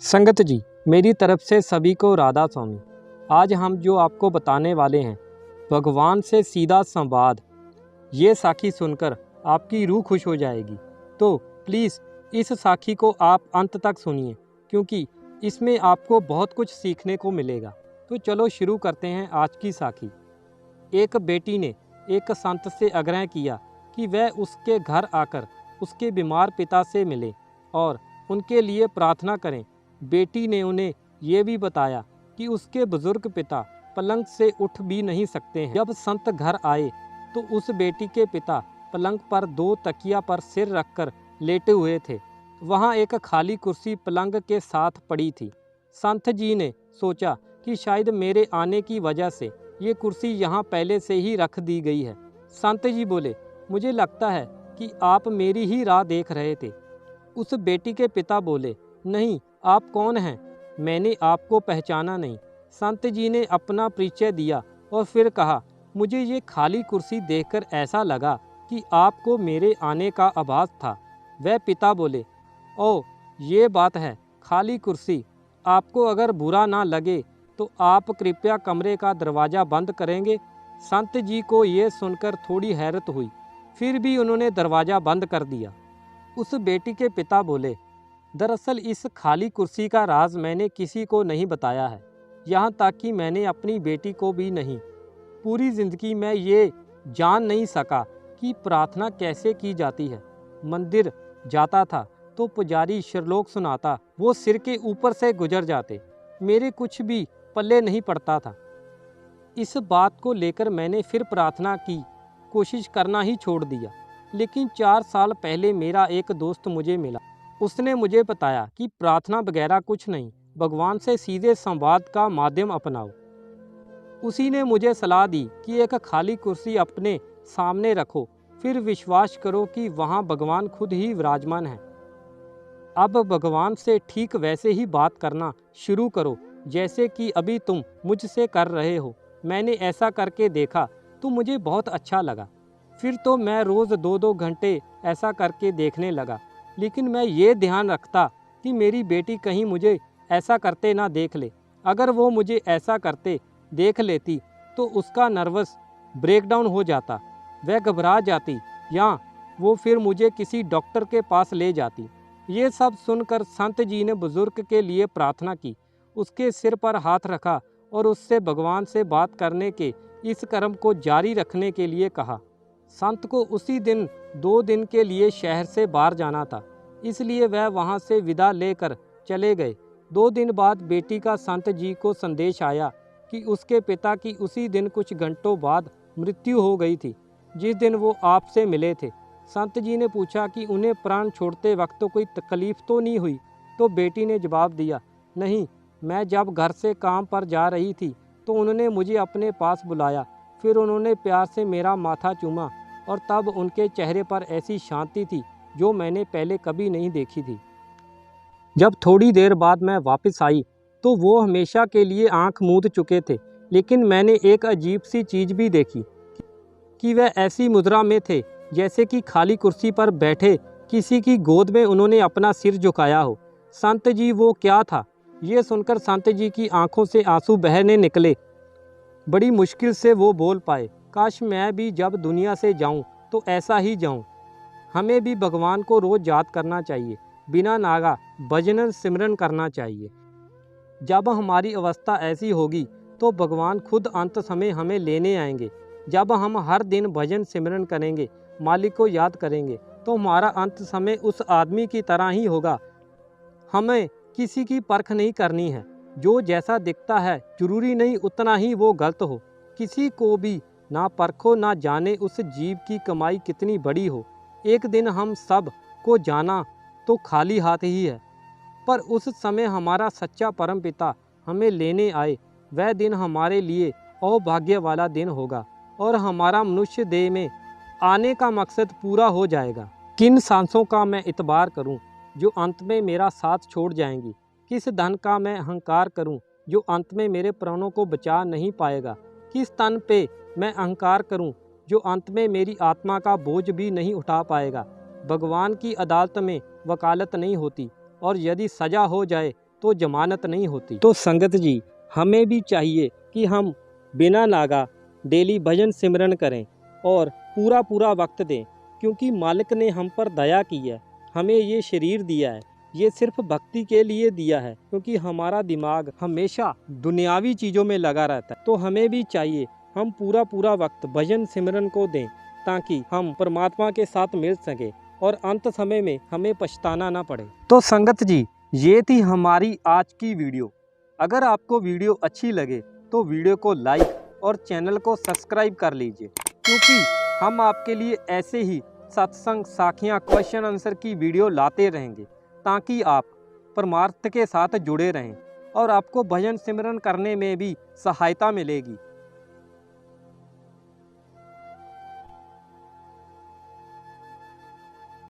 संगत जी, मेरी तरफ से सभी को राधा स्वामी। आज हम जो आपको बताने वाले हैं भगवान से सीधा संवाद। ये साखी सुनकर आपकी रूह खुश हो जाएगी। तो प्लीज़ इस साखी को आप अंत तक सुनिए, क्योंकि इसमें आपको बहुत कुछ सीखने को मिलेगा। तो चलो शुरू करते हैं आज की साखी। एक बेटी ने एक संत से आग्रह किया कि वह उसके घर आकर उसके बीमार पिता से मिले और उनके लिए प्रार्थना करें। बेटी ने उन्हें ये भी बताया कि उसके बुजुर्ग पिता पलंग से उठ भी नहीं सकते हैं। जब संत घर आए तो उस बेटी के पिता पलंग पर दो तकिया पर सिर रखकर लेटे हुए थे। वहाँ एक खाली कुर्सी पलंग के साथ पड़ी थी। संत जी ने सोचा कि शायद मेरे आने की वजह से ये कुर्सी यहाँ पहले से ही रख दी गई है। संत जी बोले, मुझे लगता है कि आप मेरी ही राह देख रहे थे। उस बेटी के पिता बोले, नहीं, आप कौन हैं? मैंने आपको पहचाना नहीं। संत जी ने अपना परिचय दिया और फिर कहा, मुझे ये खाली कुर्सी देखकर ऐसा लगा कि आपको मेरे आने का आभास था। वह पिता बोले, ओ ये बात है, खाली कुर्सी। आपको अगर बुरा ना लगे तो आप कृपया कमरे का दरवाज़ा बंद करेंगे। संत जी को ये सुनकर थोड़ी हैरत हुई, फिर भी उन्होंने दरवाज़ा बंद कर दिया। उस बेटी के पिता बोले, दरअसल इस खाली कुर्सी का राज मैंने किसी को नहीं बताया है, यहाँ तक कि मैंने अपनी बेटी को भी नहीं। पूरी ज़िंदगी में ये जान नहीं सका कि प्रार्थना कैसे की जाती है। मंदिर जाता था तो पुजारी श्लोक सुनाता, वो सिर के ऊपर से गुजर जाते, मेरे कुछ भी पल्ले नहीं पड़ता था। इस बात को लेकर मैंने फिर प्रार्थना की कोशिश करना ही छोड़ दिया। लेकिन 4 साल पहले मेरा एक दोस्त मुझे मिला। उसने मुझे बताया कि प्रार्थना वगैरह कुछ नहीं, भगवान से सीधे संवाद का माध्यम अपनाओ। उसी ने मुझे सलाह दी कि एक खाली कुर्सी अपने सामने रखो, फिर विश्वास करो कि वहाँ भगवान खुद ही विराजमान है। अब भगवान से ठीक वैसे ही बात करना शुरू करो जैसे कि अभी तुम मुझसे कर रहे हो। मैंने ऐसा करके देखा तो मुझे बहुत अच्छा लगा। फिर तो मैं रोज़ 2-2 घंटे ऐसा करके देखने लगा। लेकिन मैं ये ध्यान रखता कि मेरी बेटी कहीं मुझे ऐसा करते ना देख ले। अगर वो मुझे ऐसा करते देख लेती तो उसका नर्वस ब्रेकडाउन हो जाता, वह घबरा जाती या वो फिर मुझे किसी डॉक्टर के पास ले जाती। ये सब सुनकर संत जी ने बुजुर्ग के लिए प्रार्थना की, उसके सिर पर हाथ रखा और उससे भगवान से बात करने के इस कर्म को जारी रखने के लिए कहा। संत को उसी दिन 2 दिन के लिए शहर से बाहर जाना था, इसलिए वह वहां से विदा लेकर चले गए। 2 दिन बाद बेटी का संत जी को संदेश आया कि उसके पिता की उसी दिन कुछ घंटों बाद मृत्यु हो गई थी, जिस दिन वो आपसे मिले थे। संत जी ने पूछा कि उन्हें प्राण छोड़ते वक्त तो कोई तकलीफ तो नहीं हुई? तो बेटी ने जवाब दिया, नहीं, मैं जब घर से काम पर जा रही थी तो उन्होंने मुझे अपने पास बुलाया, फिर उन्होंने प्यार से मेरा माथा चूमा और तब उनके चेहरे पर ऐसी शांति थी जो मैंने पहले कभी नहीं देखी थी। जब थोड़ी देर बाद मैं वापस आई तो वो हमेशा के लिए आंख मूंद चुके थे, लेकिन मैंने एक अजीब सी चीज़ भी देखी कि वह ऐसी मुद्रा में थे जैसे कि खाली कुर्सी पर बैठे किसी की गोद में उन्होंने अपना सिर झुकाया हो। संत जी, वो क्या था? ये सुनकर संत जी की आंखों से आंसू बहने निकले। बड़ी मुश्किल से वो बोल पाए, काश मैं भी जब दुनिया से जाऊं तो ऐसा ही जाऊं। हमें भी भगवान को रोज़ याद करना चाहिए, बिना नागा भजन सिमरन करना चाहिए। जब हमारी अवस्था ऐसी होगी तो भगवान खुद अंत समय हमें लेने आएंगे। जब हम हर दिन भजन सिमरन करेंगे, मालिक को याद करेंगे, तो हमारा अंत समय उस आदमी की तरह ही होगा। हमें किसी की परख नहीं करनी है। जो जैसा दिखता है जरूरी नहीं उतना ही वो गलत हो। किसी को भी ना परखो, ना जाने उस जीव की कमाई कितनी बड़ी हो। एक दिन हम सब को जाना तो खाली हाथ ही है, पर उस समय हमारा सच्चा परम पिता हमें लेने आए, वह दिन हमारे लिए अभाग्य वाला दिन होगा और हमारा मनुष्य देह में आने का मकसद पूरा हो जाएगा। किन सांसों का मैं इतबार करूं जो अंत में मेरा साथ छोड़ जाएंगी? किस धन का मैं अहंकार करूं जो अंत में मेरे प्राणों को बचा नहीं पाएगा? किस तन पे मैं अहंकार करूं जो अंत में मेरी आत्मा का बोझ भी नहीं उठा पाएगा? भगवान की अदालत में वकालत नहीं होती, और यदि सजा हो जाए तो जमानत नहीं होती। तो संगत जी, हमें भी चाहिए कि हम बिना नागा डेली भजन सिमरन करें और पूरा पूरा वक्त दें, क्योंकि मालिक ने हम पर दया की है, हमें ये शरीर दिया है, ये सिर्फ भक्ति के लिए दिया है, क्योंकि हमारा दिमाग हमेशा दुनियावी चीज़ों में लगा रहता है। तो हमें भी चाहिए हम पूरा पूरा वक्त भजन सिमरन को दें, ताकि हम परमात्मा के साथ मिल सकें और अंत समय में हमें पछताना ना पड़े। तो संगत जी, ये थी हमारी आज की वीडियो। अगर आपको वीडियो अच्छी लगे तो वीडियो को लाइक और चैनल को सब्सक्राइब कर लीजिए, क्योंकि हम आपके लिए ऐसे ही सत्संग, साखियाँ, क्वेश्चन आंसर की वीडियो लाते रहेंगे, ताकि आप परमार्थ के साथ जुड़े रहें और आपको भजन सिमरन करने में भी सहायता मिलेगी।